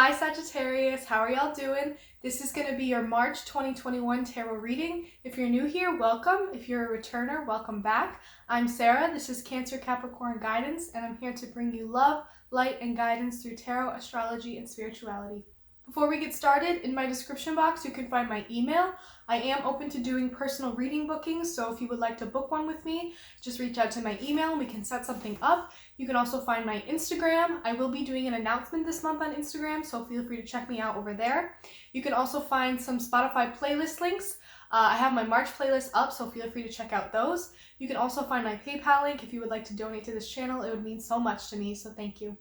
Hi Sagittarius, how are y'all doing? This is going to be your March 2021 tarot reading. If you're new here, welcome. If you're a returner, welcome back. I'm Sarah, this is Cancer Capricorn Guidance, and I'm here to bring you love, light, and guidance through tarot, astrology, and spirituality. Before we get started, in my description box you can find my email. I am open to doing personal reading bookings, so if you would like to book one with me, just reach out to my email and we can set something up. You can also find my Instagram. I will be doing an announcement this month on Instagram, so feel free to check me out over there. You can also find some Spotify playlist links. I have my March playlist up, so feel free to check out those. You can also find my PayPal link if you would like to donate to this channel. It would mean so much to me, so thank you.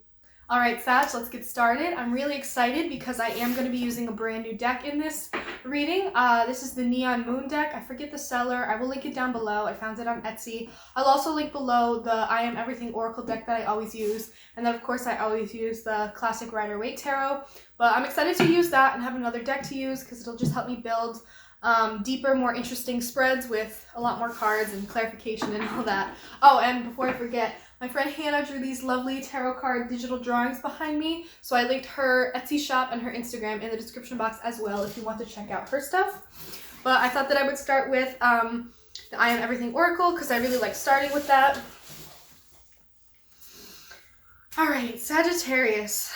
Alright, Sag, let's get started. I'm really excited because I am going to be using a brand new deck in this reading. This is the Neon Moon deck. I forget the seller. I will link it down below. I found it on Etsy. I'll also link below the I Am Everything Oracle deck that I always use. And then, of course, I always use the classic Rider-Waite Tarot. But I'm excited to use that and have another deck to use because it'll just help me build deeper, more interesting spreads with a lot more cards and clarification and all that. Oh, and before I forget, my friend Hannah drew these lovely tarot card digital drawings behind me, so I linked her Etsy shop and her Instagram in the description box as well if you want to check out her stuff. But I thought that I would start with the I Am Everything Oracle because I really like starting with that. Alright, Sagittarius.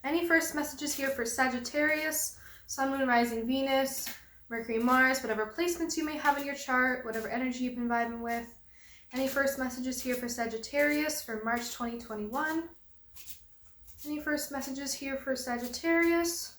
Any first messages here for Sagittarius? Sun, Moon, Rising, Venus, Mercury, Mars, whatever placements you may have in your chart, whatever energy you've been vibing with. Any first messages here for Sagittarius for March 2021? Any first messages here for Sagittarius?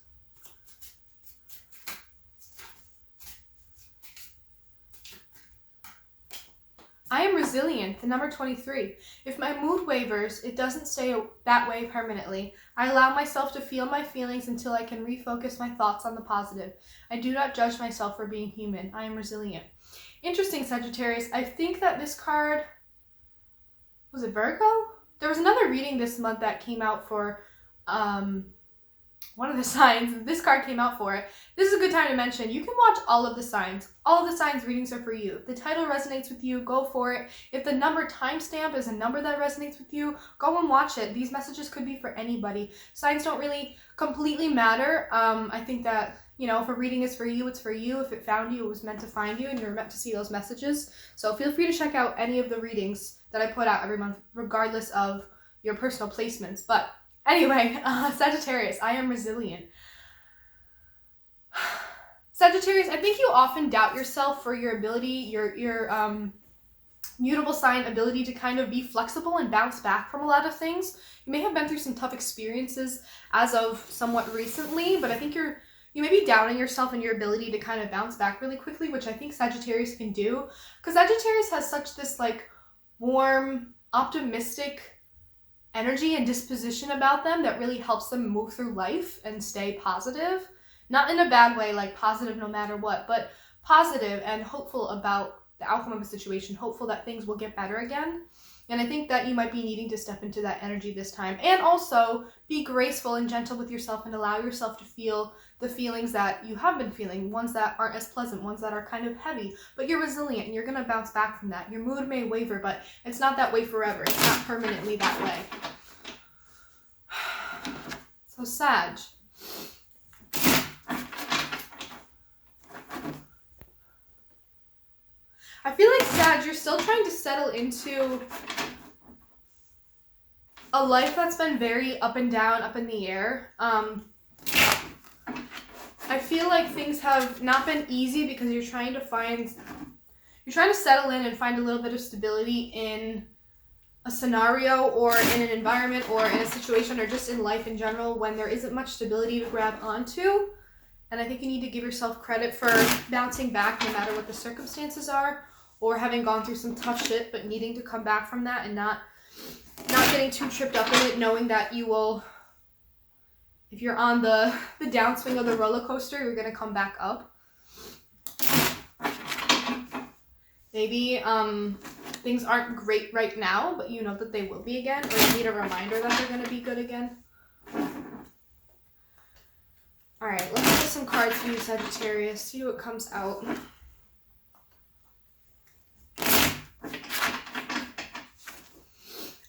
I am resilient, the number 23. If my mood wavers, it doesn't stay that way permanently. I allow myself to feel my feelings until I can refocus my thoughts on the positive. I do not judge myself for being human. I am resilient. Interesting, Sagittarius. I think that this card, was it Virgo? There was another reading this month that came out for one of the signs. This card came out for it. This is a good time to mention, you can watch all of the signs. All of the signs readings are for you. If the title resonates with you, go for it. If the number timestamp is a number that resonates with you, go and watch it. These messages could be for anybody. Signs don't really completely matter. I think that, you know, if a reading is for you, it's for you. If it found you, it was meant to find you, and you're meant to see those messages. So feel free to check out any of the readings that I put out every month, regardless of your personal placements. But anyway, Sagittarius, I am resilient. Sagittarius, I think you often doubt yourself for your ability, your mutable sign ability to kind of be flexible and bounce back from a lot of things. You may have been through some tough experiences as of somewhat recently, but I think you may be doubting yourself and your ability to kind of bounce back really quickly, which I think Sagittarius can do. Because Sagittarius has such this like warm, optimistic energy and disposition about them that really helps them move through life and stay positive. Not in a bad way, like positive no matter what, but positive and hopeful about the outcome of a situation, hopeful that things will get better again. And I think that you might be needing to step into that energy this time. And also be graceful and gentle with yourself and allow yourself to feel the feelings that you have been feeling, ones that aren't as pleasant, ones that are kind of heavy. But you're resilient and you're going to bounce back from that. Your mood may waver, but it's not that way forever. It's not permanently that way. So Sag. I feel like Sag, you're still trying to settle into a life that's been very up and down, up in the air. I feel like things have not been easy because you're trying to settle in and find a little bit of stability in a scenario or in an environment or in a situation or just in life in general when there isn't much stability to grab onto. And I think you need to give yourself credit for bouncing back no matter what the circumstances are, or having gone through some tough shit but needing to come back from that and not getting too tripped up in it, knowing that you will, if you're on the downswing of the roller coaster, you're going to come back up. Maybe things aren't great right now, but you know that they will be again, or you need a reminder that they're going to be good again. Alright, let's get some cards for you, Sagittarius. See what comes out.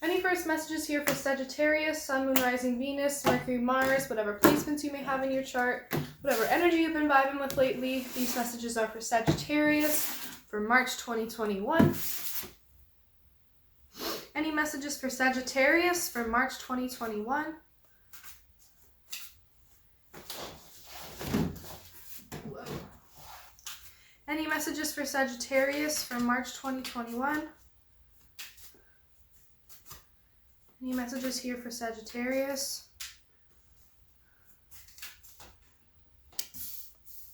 Any first messages here for Sagittarius, Sun, Moon, Rising, Venus, Mercury, Mars, whatever placements you may have in your chart, whatever energy you've been vibing with lately. These messages are for Sagittarius for March 2021. Any messages for Sagittarius for March 2021? Whoa. Any messages for Sagittarius for March 2021? Any messages here for Sagittarius?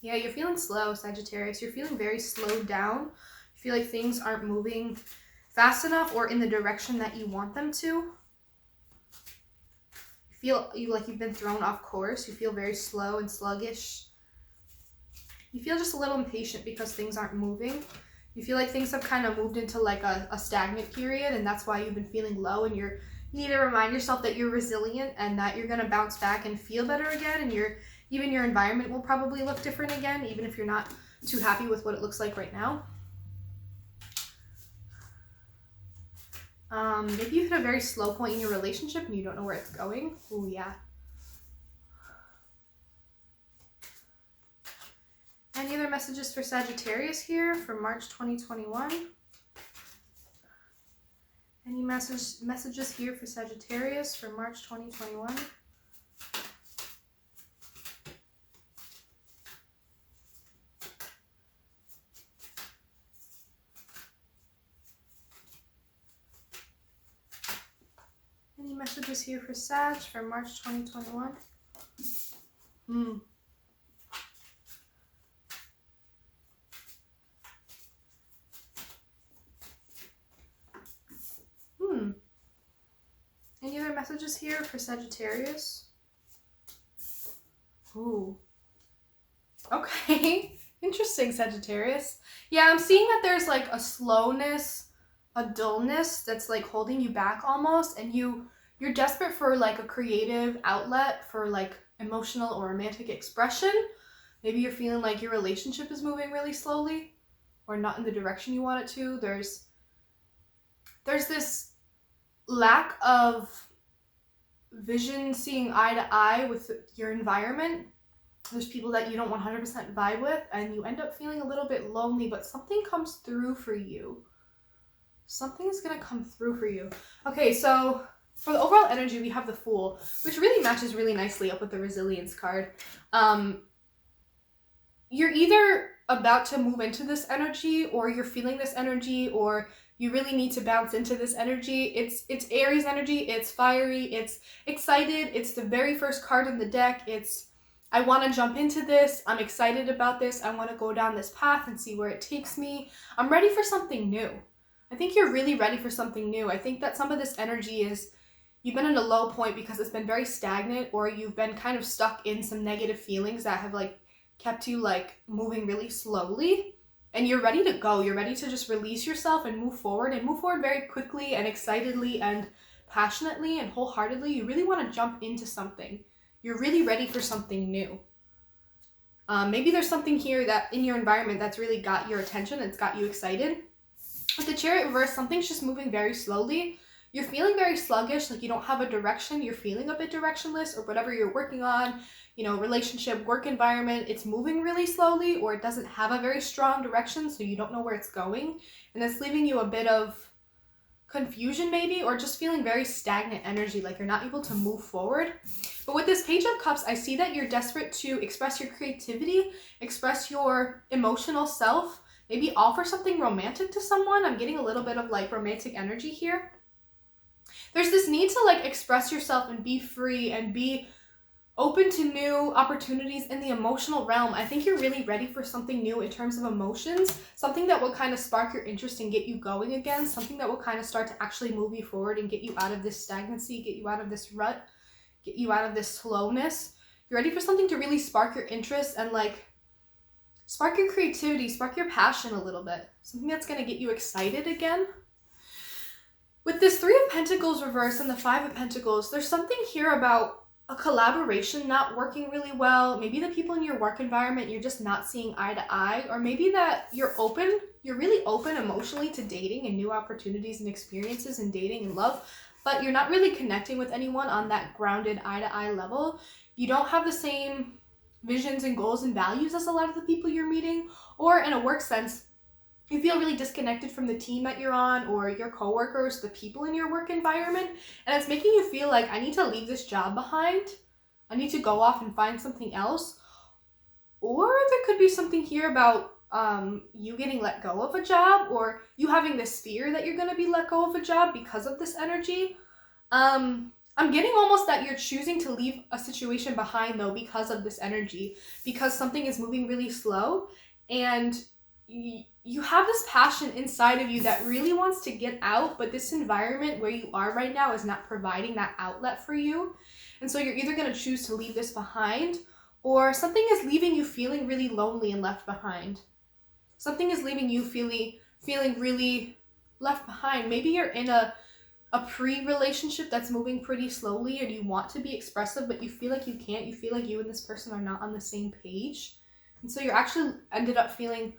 Yeah, you're feeling slow, Sagittarius. You're feeling very slowed down. You feel like things aren't moving fast enough or in the direction that you want them to. You feel like you've been thrown off course. You feel very slow and sluggish. You feel just a little impatient because things aren't moving. You feel like things have kind of moved into like a stagnant period, and that's why you've been feeling low, and you need to remind yourself that you're resilient and that you're going to bounce back and feel better again, and even your environment will probably look different again, even if you're not too happy with what it looks like right now. Maybe you hit a very slow point in your relationship and you don't know where it's going. Oh yeah. Any other messages for Sagittarius here for March 2021? Any messages here for Sagittarius for March 2021? Any messages here for Sag for March 2021? Any other messages here for Sagittarius? Ooh. Okay. Interesting, Sagittarius. Yeah, I'm seeing that there's like a slowness, a dullness that's like holding you back almost, and you're desperate for like a creative outlet for like emotional or romantic expression. Maybe you're feeling like your relationship is moving really slowly or not in the direction you want it to. There's this lack of vision, seeing eye to eye with your environment. There's people that you don't 100% vibe with, and you end up feeling a little bit lonely, but something comes through for you. Something is going to come through for you. Okay, so for the overall energy, we have the Fool, which really matches really nicely up with the Resilience card. You're either about to move into this energy, or you're feeling this energy, or you really need to bounce into this energy. It's Aries energy. It's fiery. It's excited. It's the very first card in the deck. It's, I want to jump into this. I'm excited about this. I want to go down this path and see where it takes me. I'm ready for something new. I think you're really ready for something new. I think that some of this energy is, you've been in a low point because it's been very stagnant, or you've been kind of stuck in some negative feelings that have like kept you like moving really slowly. And you're ready to go. You're ready to just release yourself and move forward very quickly and excitedly and passionately and wholeheartedly. You really want to jump into something. You're really ready for something new. Maybe there's something here that in your environment that's really got your attention. It's got you excited. With the Chariot reverse, something's just moving very slowly. You're feeling very sluggish, like you don't have a direction. You're feeling a bit directionless, or whatever you're working on, relationship, work environment, it's moving really slowly, or it doesn't have a very strong direction, so you don't know where it's going. And it's leaving you a bit of confusion maybe, or just feeling very stagnant energy, like you're not able to move forward. But with this Page of Cups, I see that you're desperate to express your creativity, express your emotional self, maybe offer something romantic to someone. I'm getting a little bit of like romantic energy here. There's this need to like express yourself and be free and be open to new opportunities in the emotional realm. I think you're really ready for something new in terms of emotions, something that will kind of spark your interest and get you going again, something that will kind of start to actually move you forward and get you out of this stagnancy, get you out of this rut, get you out of this slowness. You're ready for something to really spark your interest and like spark your creativity, spark your passion a little bit, something that's going to get you excited again. With this Three of Pentacles reverse and the Five of Pentacles, there's something here about a collaboration not working really well. Maybe the people in your work environment, you're just not seeing eye to eye, or maybe that you're really open emotionally to dating and new opportunities and experiences and dating and love, but you're not really connecting with anyone on that grounded eye-to-eye level. You don't have the same visions and goals and values as a lot of the people you're meeting, or in a work sense, you feel really disconnected from the team that you're on or your coworkers, the people in your work environment, and it's making you feel like I need to leave this job behind. I need to go off and find something else. Or there could be something here about you getting let go of a job, or you having this fear that you're going to be let go of a job because of this energy. I'm getting almost that you're choosing to leave a situation behind though because of this energy, because something is moving really slow, and you have this passion inside of you that really wants to get out, but this environment where you are right now is not providing that outlet for you. And so you're either going to choose to leave this behind, or something is leaving you feeling really lonely and left behind. Something is leaving you feeling really left behind. Maybe you're in a pre-relationship that's moving pretty slowly, and you want to be expressive, but you feel like you can't. You feel like you and this person are not on the same page. And so you're actually ended up feeling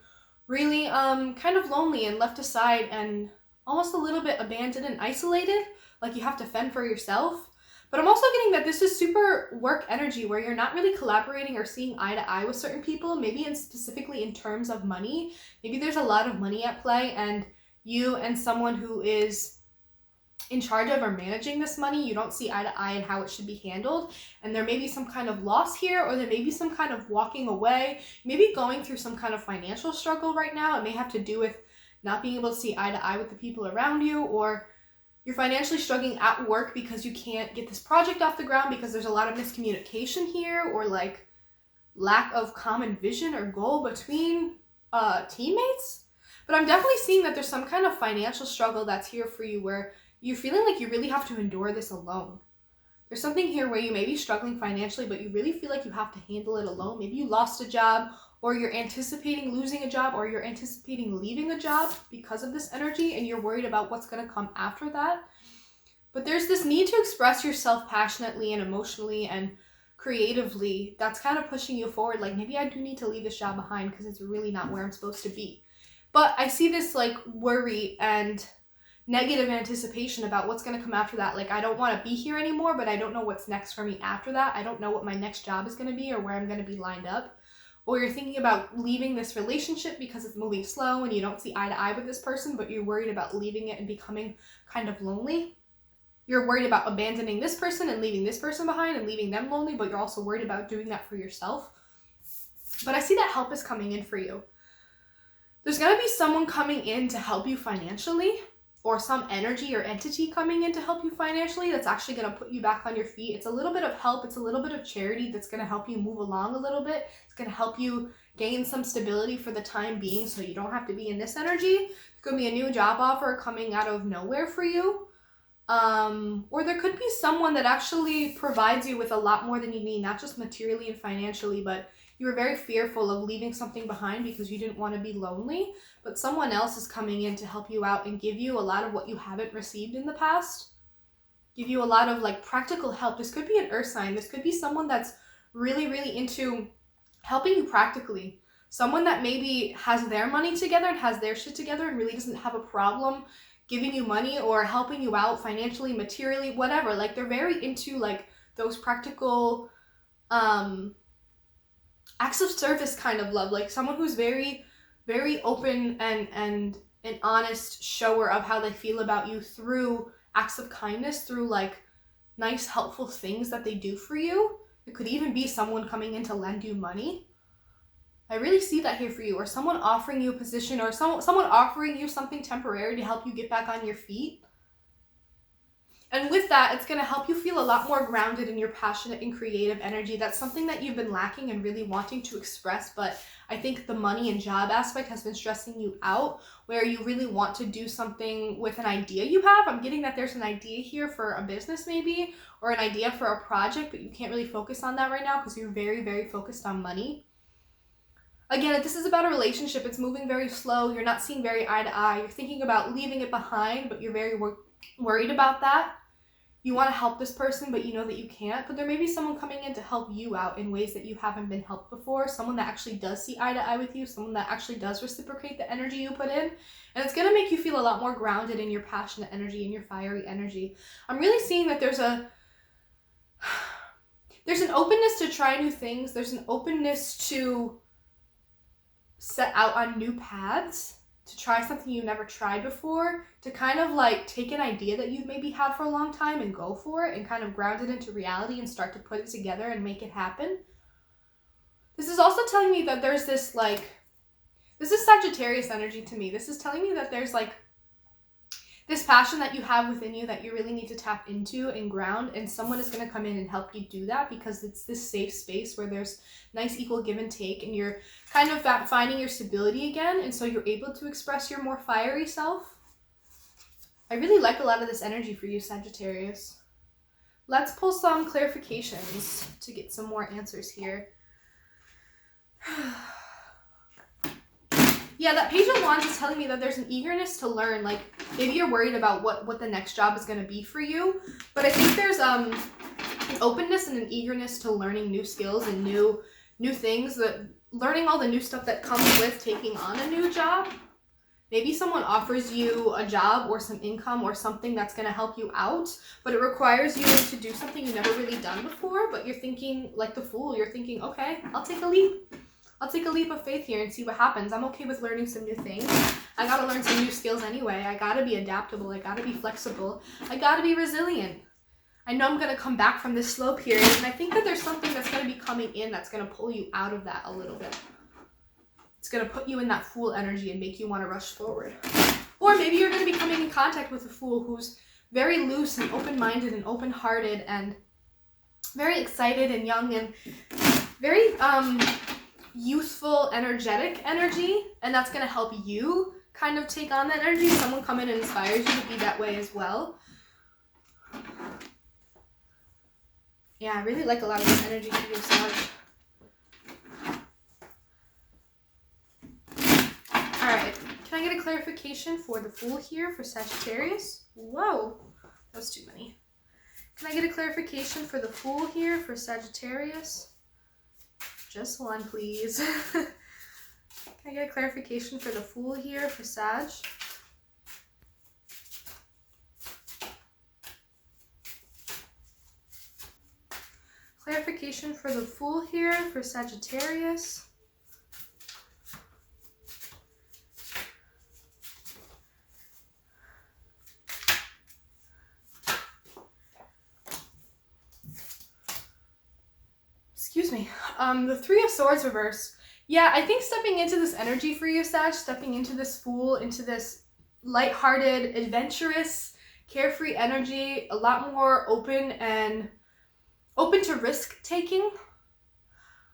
really kind of lonely and left aside and almost a little bit abandoned and isolated, like you have to fend for yourself. But I'm also getting that this is super work energy where you're not really collaborating or seeing eye to eye with certain people, maybe specifically in terms of money. Maybe there's a lot of money at play, and you and someone who is in charge of or managing this money, you don't see eye to eye in how it should be handled, and there may be some kind of loss here, or there may be some kind of walking away, maybe going through some kind of financial struggle right now. It may have to do with not being able to see eye to eye with the people around you, or you're financially struggling at work because you can't get this project off the ground because there's a lot of miscommunication here, or like lack of common vision or goal between teammates. But I'm definitely seeing that there's some kind of financial struggle that's here for you where you're feeling like you really have to endure this alone. There's something here where you may be struggling financially, but you really feel like you have to handle it alone. Maybe you lost a job, or you're anticipating losing a job, or you're anticipating leaving a job because of this energy, and you're worried about what's going to come after that. But there's this need to express yourself passionately and emotionally and creatively that's kind of pushing you forward. Like, maybe I do need to leave this job behind because it's really not where I'm supposed to be. But I see this like worry and negative anticipation about what's going to come after that. Like, I don't want to be here anymore, but I don't know what's next for me after that. I don't know what my next job is going to be or where I'm going to be lined up. Or you're thinking about leaving this relationship because it's moving slow and you don't see eye to eye with this person, but you're worried about leaving it and becoming kind of lonely. You're worried about abandoning this person and leaving this person behind and leaving them lonely, but you're also worried about doing that for yourself. But I see that help is coming in for you. There's going to be someone coming in to help you financially, or some energy or entity coming in to help you financially that's actually going to put you back on your feet. It's a little bit of help. It's a little bit of charity that's going to help you move along a little bit. It's going to help you gain some stability for the time being so you don't have to be in this energy. There could be a new job offer coming out of nowhere for you. Or there could be someone that actually provides you with a lot more than you need, not just materially and financially, but you were very fearful of leaving something behind because you didn't want to be lonely, but someone else is coming in to help you out and give you a lot of what you haven't received in the past. Give you a lot of like practical help. This could be an earth sign. This could be someone that's really, really into helping you practically. Someone that maybe has their money together and has their shit together and really doesn't have a problem giving you money or helping you out financially, materially, whatever. Like, they're very into like those practical acts of service kind of love, like someone who's very, very open and an honest shower of how they feel about you through acts of kindness, through like nice, helpful things that they do for you. It could even be someone coming in to lend you money. I really see that here for you, or someone offering you a position, or someone offering you something temporary to help you get back on your feet. And with that, it's going to help you feel a lot more grounded in your passionate and creative energy. That's something that you've been lacking and really wanting to express, but I think the money and job aspect has been stressing you out, where you really want to do something with an idea you have. I'm getting that there's an idea here for a business maybe, or an idea for a project, but you can't really focus on that right now because you're very, very focused on money. Again, if this is about a relationship, it's moving very slow. You're not seeing very eye to eye. You're thinking about leaving it behind, but you're very worried about that. you want to help this person, but you know that you can't. But there may be someone coming in to help you out in ways that you haven't been helped before. Someone that actually does see eye to eye with you. Someone that actually does reciprocate the energy you put in. And it's going to make you feel a lot more grounded in your passionate energy and your fiery energy. I'm really seeing that there's an openness to try new things. There's an openness to set out on new paths, to try something you've never tried before, to kind of like take an idea that you've maybe had for a long time and go for it and kind of ground it into reality and start to put it together and make it happen. This is also telling me that there's this is Sagittarius energy to me. This is telling me that there's like this passion that you have within you that you really need to tap into and ground, and someone is going to come in and help you do that, because it's this safe space where there's nice equal give and take, and you're kind of finding your stability again, and so you're able to express your more fiery self. I really like a lot of this energy for you, Sagittarius. Let's pull some clarifications to get some more answers here. Yeah, that Page of Wands is telling me that there's an eagerness to learn. Like, maybe you're worried about what the next job is going to be for you. But I think there's an openness and an eagerness to learning new skills and new things. That learning all the new stuff that comes with taking on a new job. Maybe someone offers you a job or some income or something that's going to help you out. But it requires you to do something you've never really done before. But you're thinking, like the Fool, you're thinking, okay, I'll take a leap. I'll take a leap of faith here and see what happens. I'm okay with learning some new things. I gotta learn some new skills anyway. I gotta be adaptable. I gotta be flexible. I gotta be resilient. I know I'm gonna come back from this slow period, and I think that there's something that's gonna be coming in that's gonna pull you out of that a little bit. It's gonna put you in that Fool energy and make you want to rush forward. Or maybe you're gonna be coming in contact with a Fool who's very loose and open-minded and open-hearted and very excited and young and very youthful, energetic energy, and that's going to help you kind of take on that energy. Someone come in and inspires you to be that way as well. Yeah, I really like a lot of this energy for you, Sag. Alright, can I get a clarification for the Fool here for Sagittarius? Whoa, that was too many. Can I get a clarification for the Fool here for Sagittarius? Just one, please. Can I get a clarification for the Fool here for Sag? Clarification for the Fool here for Sagittarius. Excuse me. The Three of Swords reverse. Yeah, I think stepping into this energy for you, Sag, stepping into this Fool, into this lighthearted, adventurous, carefree energy, a lot more open to risk taking.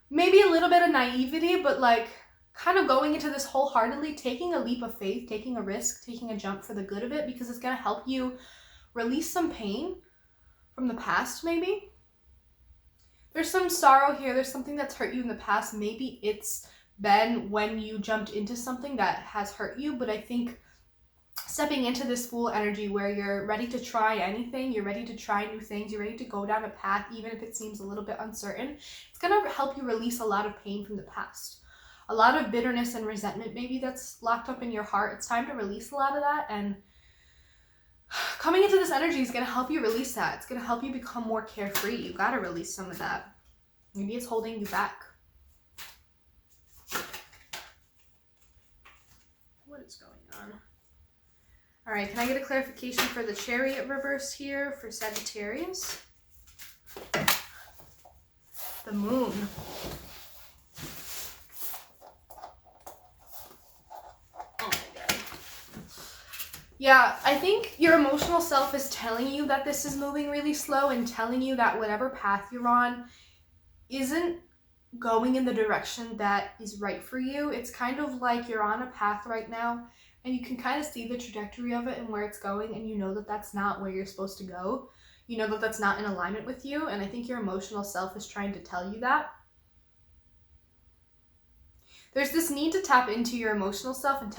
Maybe a little bit of naivety, but like kind of going into this wholeheartedly, taking a leap of faith, taking a risk, taking a jump for the good of it, because it's going to help you release some pain from the past, maybe. There's some sorrow here. There's something that's hurt you in the past. Maybe it's been when you jumped into something that has hurt you, but I think stepping into this Fool energy where you're ready to try anything, you're ready to try new things, you're ready to go down a path, even if it seems a little bit uncertain, it's going to help you release a lot of pain from the past. A lot of bitterness and resentment maybe that's locked up in your heart. It's time to release a lot of that, and coming into this energy is going to help you release that. It's going to help you become more carefree. You got to release some of that. Maybe it's holding you back. What is going on? All right, can I get a clarification for the Chariot reverse here for Sagittarius? The Moon. Oh my God. Yeah, I think your emotional self is telling you that this is moving really slow and telling you that whatever path you're on isn't going in the direction that is right for you. It's kind of like you're on a path right now and you can kind of see the trajectory of it and where it's going, and you know that that's not where you're supposed to go. You know that that's not in alignment with you, and I think your emotional self is trying to tell you that. There's this need to tap into your emotional self and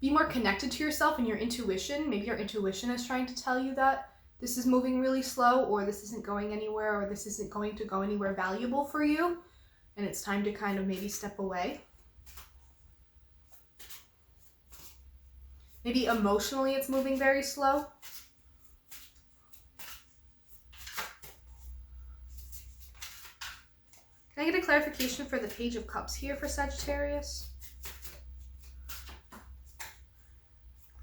be more connected to yourself and your intuition. Maybe your intuition is trying to tell you that this is moving really slow, or this isn't going anywhere, or this isn't going to go anywhere valuable for you, and it's time to kind of maybe step away. Maybe emotionally it's moving very slow. Can I get a clarification for the Page of Cups here for Sagittarius?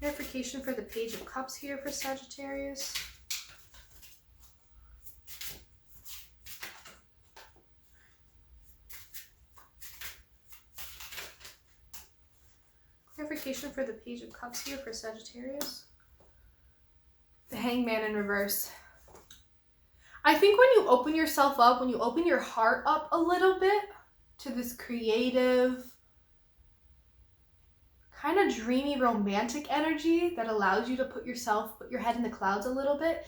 Clarification for the Page of Cups here for Sagittarius. Clarification for the Page of Cups here for Sagittarius. The Hangman in reverse. I think when you open yourself up, when you open your heart up a little bit to this creative, kind of dreamy, romantic energy that allows you to put your head in the clouds a little bit,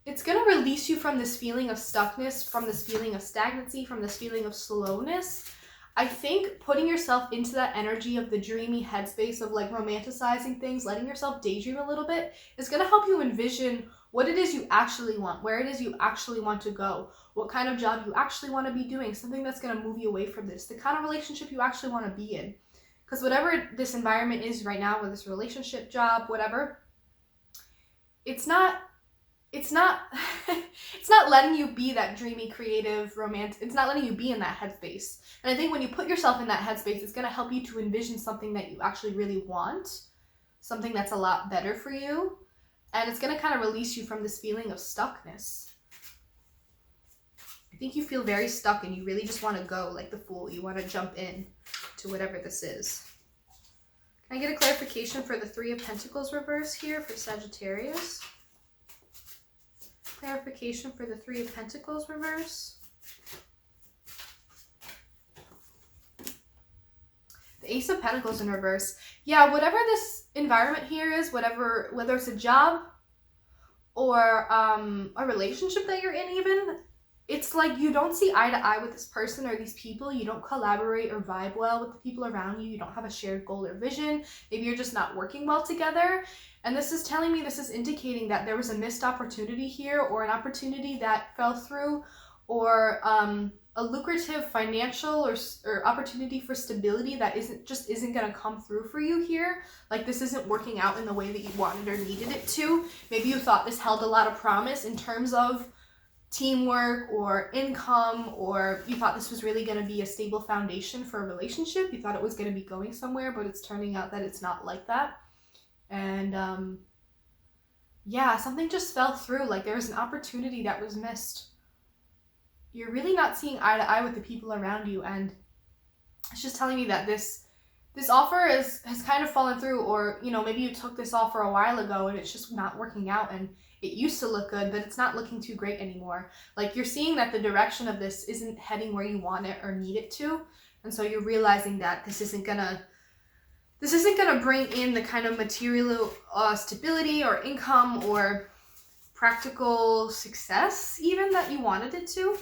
it's going to release you from this feeling of stuckness, from this feeling of stagnancy, from this feeling of slowness. I think putting yourself into that energy of the dreamy headspace of like romanticizing things, letting yourself daydream a little bit, is going to help you envision what it is you actually want, where it is you actually want to go, what kind of job you actually want to be doing, something that's going to move you away from this, the kind of relationship you actually want to be in. Because whatever this environment is right now, with this relationship, job, whatever, it's not it's not letting you be that dreamy, creative, romantic. It's not letting you be in that headspace. And I think when you put yourself in that headspace, it's going to help you to envision something that you actually really want, something that's a lot better for you, and it's going to kind of release you from this feeling of stuckness. I think you feel very stuck and you really just want to go like the Fool. You want to jump in to whatever this is. Can I get a clarification for the Three of Pentacles reverse here for Sagittarius? Clarification for the Three of Pentacles reverse. The Ace of Pentacles in reverse. Yeah, whatever this environment here is, whether it's a job or a relationship that you're in even, it's like you don't see eye to eye with this person or these people. You don't collaborate or vibe well with the people around you. You don't have a shared goal or vision. Maybe you're just not working well together. And this is telling me, this is indicating that there was a missed opportunity here, or an opportunity that fell through, or a lucrative financial or opportunity for stability that isn't going to come through for you here. Like this isn't working out in the way that you wanted or needed it to. Maybe you thought this held a lot of promise in terms of teamwork or income, or you thought this was really going to be a stable foundation for a relationship. You thought it was going to be going somewhere, but it's turning out that it's not like that. And yeah, something just fell through. Like there was an opportunity that was missed. You're really not seeing eye to eye with the people around you, and it's just telling me that this offer has kind of fallen through, or maybe you took this offer a while ago and it's just not working out, and it used to look good, but it's not looking too great anymore. Like you're seeing that the direction of this isn't heading where you want it or need it to, and so you're realizing that this isn't gonna bring in the kind of material stability or income or practical success even that you wanted it to.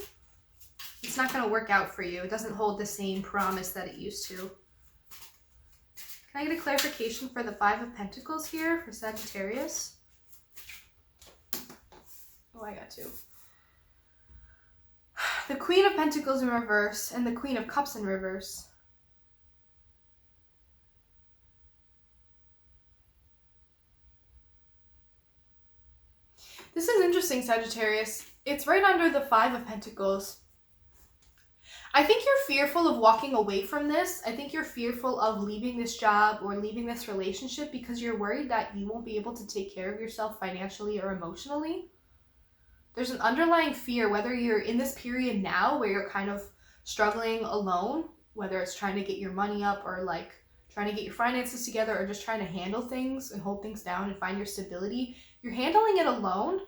It's not going to work out for you. It doesn't hold the same promise that it used to. Can I get a clarification for the Five of Pentacles here for Sagittarius? Oh, I got two. The Queen of Pentacles in reverse and the Queen of Cups in reverse. This is interesting, Sagittarius. It's right under the Five of Pentacles. I think you're fearful of walking away from this. I think you're fearful of leaving this job or leaving this relationship because you're worried that you won't be able to take care of yourself financially or emotionally. There's an underlying fear, whether you're in this period now where you're kind of struggling alone, whether it's trying to get your money up or like trying to get your finances together or just trying to handle things and hold things down and find your stability. You're handling it alone,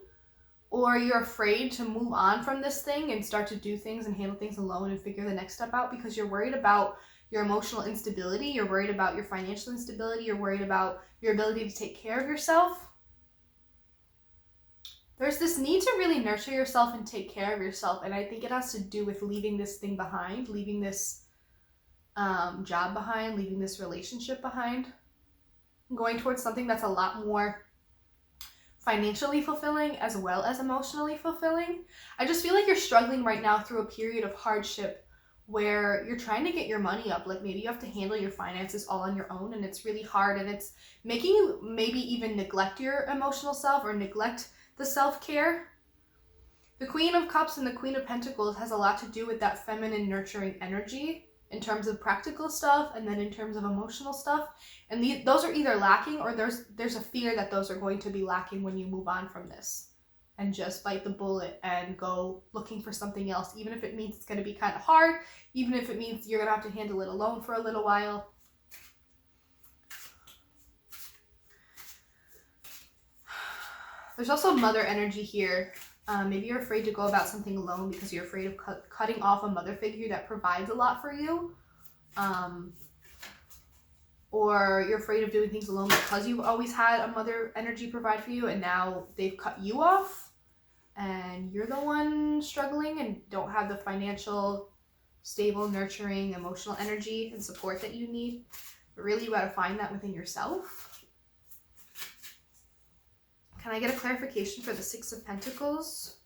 or you're afraid to move on from this thing and start to do things and handle things alone and figure the next step out because you're worried about your emotional instability, you're worried about your financial instability, you're worried about your ability to take care of yourself. There's this need to really nurture yourself and take care of yourself, and I think it has to do with leaving this thing behind, leaving this job behind, leaving this relationship behind, going towards something that's a lot more financially fulfilling as well as emotionally fulfilling. I just feel like you're struggling right now through a period of hardship where you're trying to get your money up. Like maybe you have to handle your finances all on your own and it's really hard, and it's making you maybe even neglect your emotional self or neglect the self-care. The Queen of Cups and the Queen of Pentacles has a lot to do with that feminine nurturing energy in terms of practical stuff and then in terms of emotional stuff. And those are either lacking, or there's a fear that those are going to be lacking when you move on from this and just bite the bullet and go looking for something else, even if it means it's going to be kind of hard, even if it means you're going to have to handle it alone for a little while. There's also mother energy here. Maybe you're afraid to go about something alone because you're afraid of cutting off a mother figure that provides a lot for you. Or you're afraid of doing things alone because you've always had a mother energy provide for you and now they've cut you off and you're the one struggling and don't have the financial, stable, nurturing, emotional energy and support that you need. But really, you got to find that within yourself. Can I get a clarification for the Six of Pentacles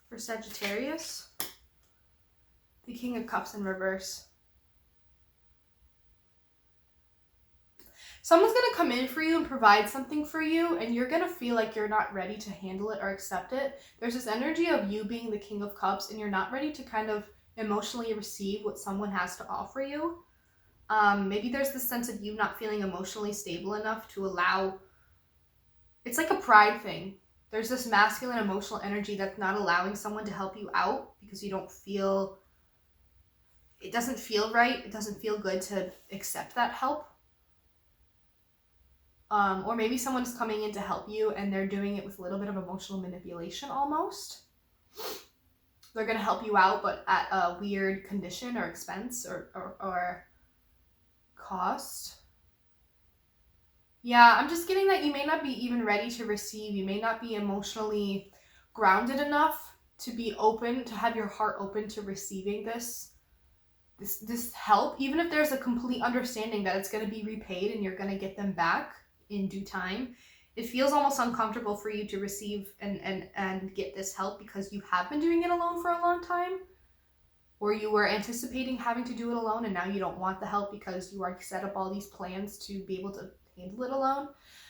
for Sagittarius? The King of Cups in reverse. Someone's going to come in for you and provide something for you, and you're going to feel like you're not ready to handle it or accept it. There's this energy of you being the King of Cups, and you're not ready to kind of emotionally receive what someone has to offer you. Maybe there's this sense of you not feeling emotionally stable enough to allow... It's like a pride thing. There's this masculine emotional energy that's not allowing someone to help you out because you don't feel... It doesn't feel right. It doesn't feel good to accept that help. Or maybe someone's coming in to help you and they're doing it with a little bit of emotional manipulation almost. They're going to help you out, but at a weird condition or expense or cost. Yeah, I'm just getting that you may not be even ready to receive. You may not be emotionally grounded enough to be open, to have your heart open to receiving this help. Even if there's a complete understanding that it's going to be repaid and you're going to get them back in due time, it feels almost uncomfortable for you to receive and get this help because you have been doing it alone for a long time, or you were anticipating having to do it alone and now you don't want the help because you already set up all these plans to be able to handle it alone.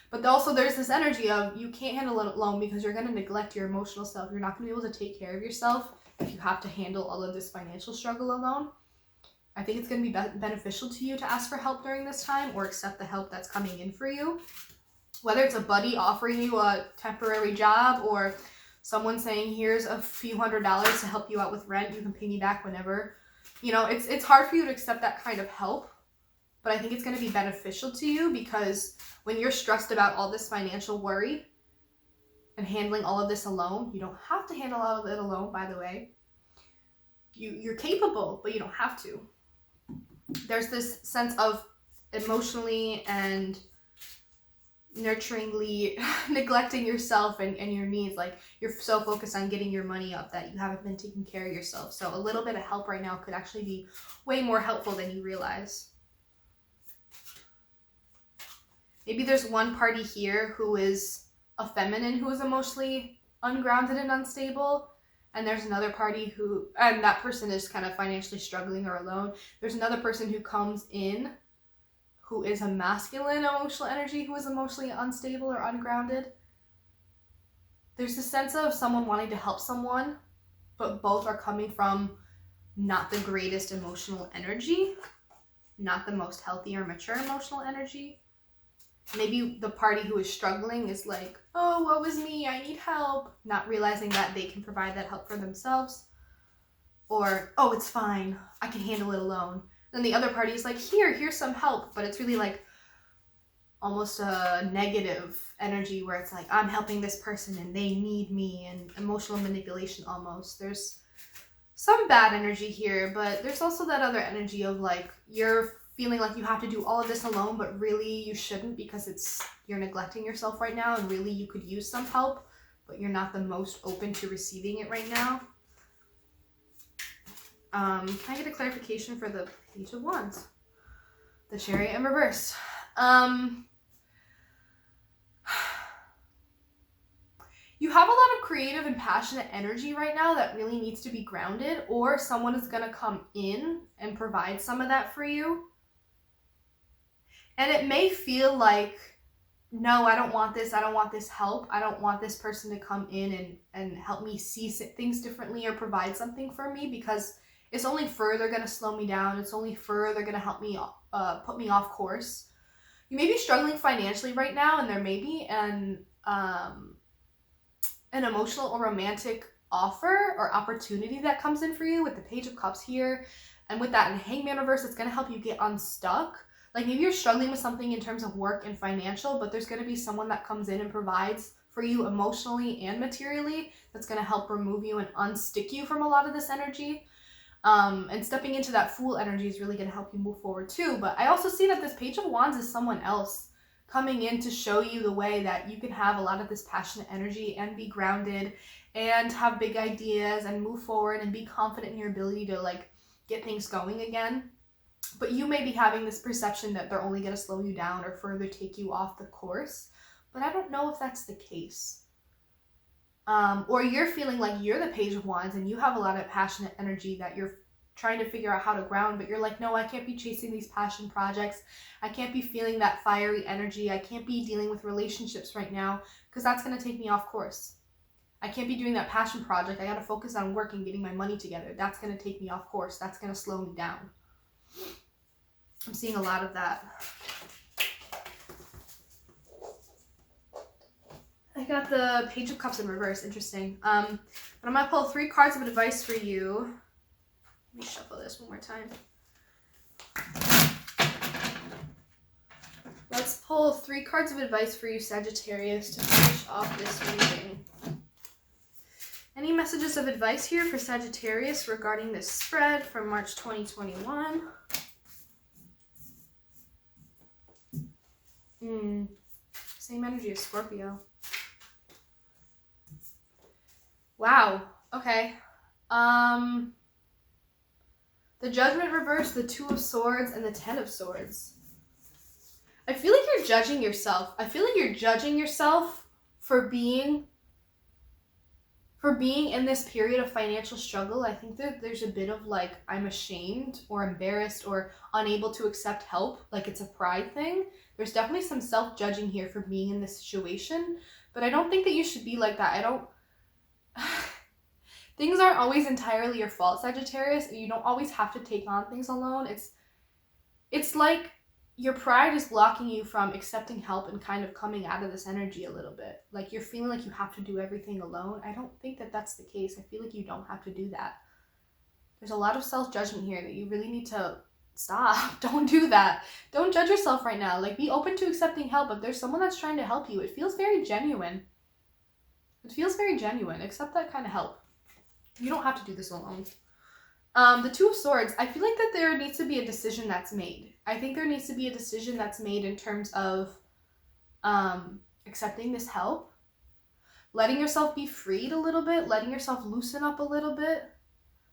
But also there's this energy of you can't handle it alone because you're going to neglect your emotional self. You're not going to be able to take care of yourself if you have to handle all of this financial struggle alone. I think it's going to be beneficial to you to ask for help during this time or accept the help that's coming in for you. Whether it's a buddy offering you a temporary job or someone saying, here's a few $100s to help you out with rent, you can pay me back whenever. You know, it's hard for you to accept that kind of help, but I think it's going to be beneficial to you because when you're stressed about all this financial worry and handling all of this alone, you don't have to handle all of it alone, by the way. You're capable, but you don't have to. There's this sense of emotionally and nurturingly neglecting yourself and your needs. Like you're so focused on getting your money up that you haven't been taking care of yourself. So a little bit of help right now could actually be way more helpful than you realize. Maybe there's one party here who is a feminine who is emotionally ungrounded and unstable. And there's another party and that person is kind of financially struggling or alone. There's another person who comes in who is a masculine emotional energy who is emotionally unstable or ungrounded. There's a sense of someone wanting to help someone, but both are coming from not the greatest emotional energy, not the most healthy or mature emotional energy. Maybe the party who is struggling is like, oh, woe is me, I need help. Not realizing that they can provide that help for themselves. Or, oh, it's fine, I can handle it alone. Then the other party is like, here's some help. But it's really like almost a negative energy where it's like, I'm helping this person and they need me, and emotional manipulation almost. There's some bad energy here, but there's also that other energy of like, you're feeling like you have to do all of this alone, but really you shouldn't because you're neglecting yourself right now and really you could use some help, but you're not the most open to receiving it right now. Can I get a clarification for the Page of Wands? The Chariot in reverse. You have a lot of creative and passionate energy right now that really needs to be grounded, or someone is going to come in and provide some of that for you. And it may feel like, no, I don't want this. I don't want this help. I don't want this person to come in and help me see things differently or provide something for me, because it's only further going to slow me down. It's only further going to help me put me off course. You may be struggling financially right now, and there may be an emotional or romantic offer or opportunity that comes in for you with the Page of Cups here. And with that in Hangman reverse, it's going to help you get unstuck. Like maybe you're struggling with something in terms of work and financial, but there's going to be someone that comes in and provides for you emotionally and materially that's going to help remove you and unstick you from a lot of this energy. And stepping into that Fool energy is really going to help you move forward too. But I also see that this Page of Wands is someone else coming in to show you the way that you can have a lot of this passionate energy and be grounded and have big ideas and move forward and be confident in your ability to like get things going again. But you may be having this perception that they're only going to slow you down or further take you off the course. But I don't know if that's the case. Or you're feeling like you're the Page of Wands and you have a lot of passionate energy that you're trying to figure out how to ground, but you're like, no, I can't be chasing these passion projects. I can't be feeling that fiery energy. I can't be dealing with relationships right now because that's going to take me off course. I can't be doing that passion project. I got to focus on work and getting my money together. That's going to take me off course. That's going to slow me down. I'm seeing a lot of that. I got the Page of Cups in reverse. Interesting. But I'm going to pull 3 cards of advice for you. Let me shuffle this one more time. Let's pull 3 cards of advice for you, Sagittarius, to finish off this reading. Any messages of advice here for Sagittarius regarding this spread from March 2021? Same energy as Scorpio. Wow. Okay. The Judgment reverse, the 2 of Swords, and the 10 of Swords. I feel like you're judging yourself. I feel like you're judging yourself for being in this period of financial struggle. I think that there's a bit of like, I'm ashamed or embarrassed or unable to accept help. Like it's a pride thing. There's definitely some self-judging here for being in this situation. But I don't think that you should be like that. Things aren't always entirely your fault, Sagittarius. You don't always have to take on things alone. It's like your pride is blocking you from accepting help and kind of coming out of this energy a little bit. Like you're feeling like you have to do everything alone. I don't think that that's the case. I feel like you don't have to do that. There's a lot of self-judgment here that you really need to stop. Don't do that. Don't judge yourself right now. Like be open to accepting help. If there's someone that's trying to help you, it feels very genuine. It feels very genuine. Accept that kind of help. You don't have to do this alone. The 2 of Swords, I feel like that there needs to be a decision that's made. I think there needs to be a decision that's made in terms of accepting this help, letting yourself be freed a little bit, letting yourself loosen up a little bit,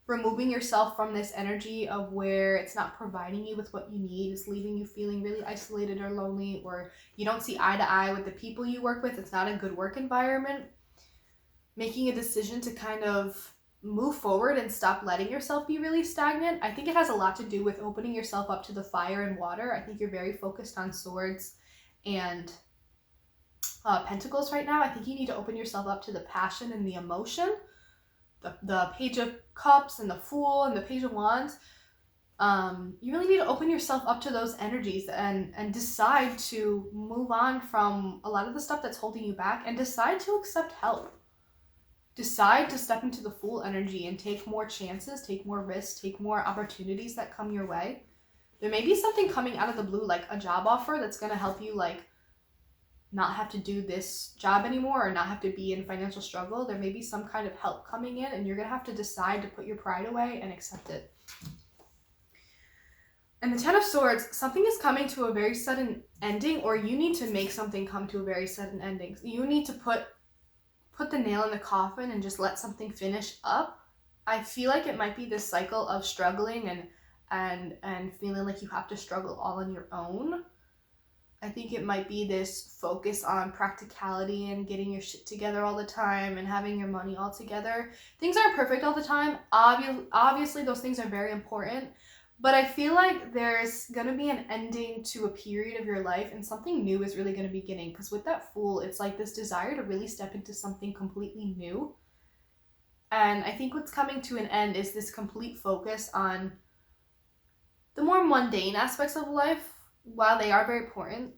removing yourself from this energy of where it's not providing you with what you need, it's leaving you feeling really isolated or lonely, or you don't see eye to eye with the people you work with. It's not a good work environment. Making a decision to kind of move forward and stop letting yourself be really stagnant. I think it has a lot to do with opening yourself up to the fire and water. I think you're very focused on Swords and Pentacles right now. I think you need to open yourself up to the passion and the emotion. The Page of Cups and the Fool and the Page of Wands. You really need to open yourself up to those energies and decide to move on from a lot of the stuff that's holding you back and decide to accept help. Decide to step into the Fool energy and take more chances, take more risks, take more opportunities that come your way. There may be something coming out of the blue, like a job offer that's going to help you like not have to do this job anymore or not have to be in financial struggle. There may be some kind of help coming in and you're going to have to decide to put your pride away and accept it. And the 10 of Swords, something is coming to a very sudden ending, or you need to make something come to a very sudden ending. You need to put the nail in the coffin and just let something finish up. I feel like it might be this cycle of struggling and feeling like you have to struggle all on your own. I think it might be this focus on practicality and getting your shit together all the time and having your money all together. Things aren't perfect all the time. Obviously, those things are very important. But I feel like there's going to be an ending to a period of your life and something new is really going to be beginning. Because with that Fool, it's like this desire to really step into something completely new. And I think what's coming to an end is this complete focus on the more mundane aspects of life. While they are very important,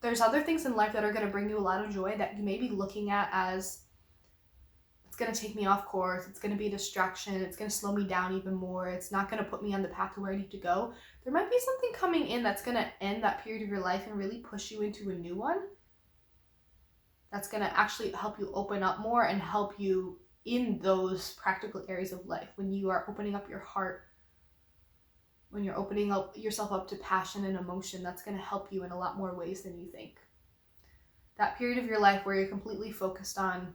there's other things in life that are going to bring you a lot of joy that you may be looking at as, it's going to take me off course, it's going to be a distraction, it's going to slow me down even more, it's not going to put me on the path to where I need to go. There might be something coming in that's going to end that period of your life and really push you into a new one. That's going to actually help you open up more and help you in those practical areas of life. When you are opening up your heart, when you're opening up yourself up to passion and emotion, that's going to help you in a lot more ways than you think. That period of your life where you're completely focused on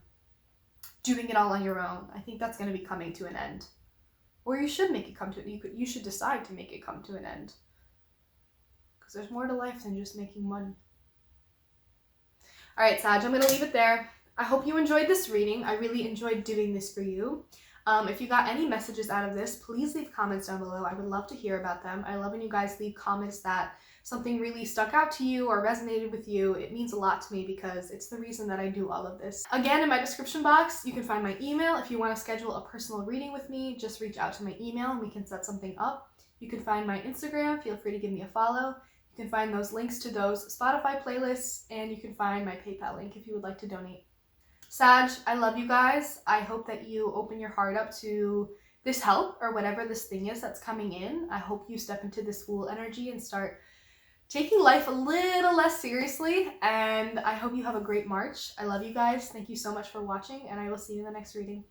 doing it all on your own, I think that's going to be coming to an end. Or you should make it come to it. You should decide to make it come to an end. Because there's more to life than just making money. All right, Sag, I'm going to leave it there. I hope you enjoyed this reading. I really enjoyed doing this for you. If you got any messages out of this, please leave comments down below. I would love to hear about them. I love when you guys leave comments that something really stuck out to you or resonated with you. It means a lot to me because it's the reason that I do all of this. Again, in my description box, you can find my email. If you want to schedule a personal reading with me, just reach out to my email and we can set something up. You can find my Instagram. Feel free to give me a follow. You can find those links to those Spotify playlists, and you can find my PayPal link if you would like to donate. Sag, I love you guys. I hope that you open your heart up to this help or whatever this thing is that's coming in. I hope you step into this Fool energy and start taking life a little less seriously. And I hope you have a great March. I love you guys. Thank you so much for watching, and I will see you in the next reading.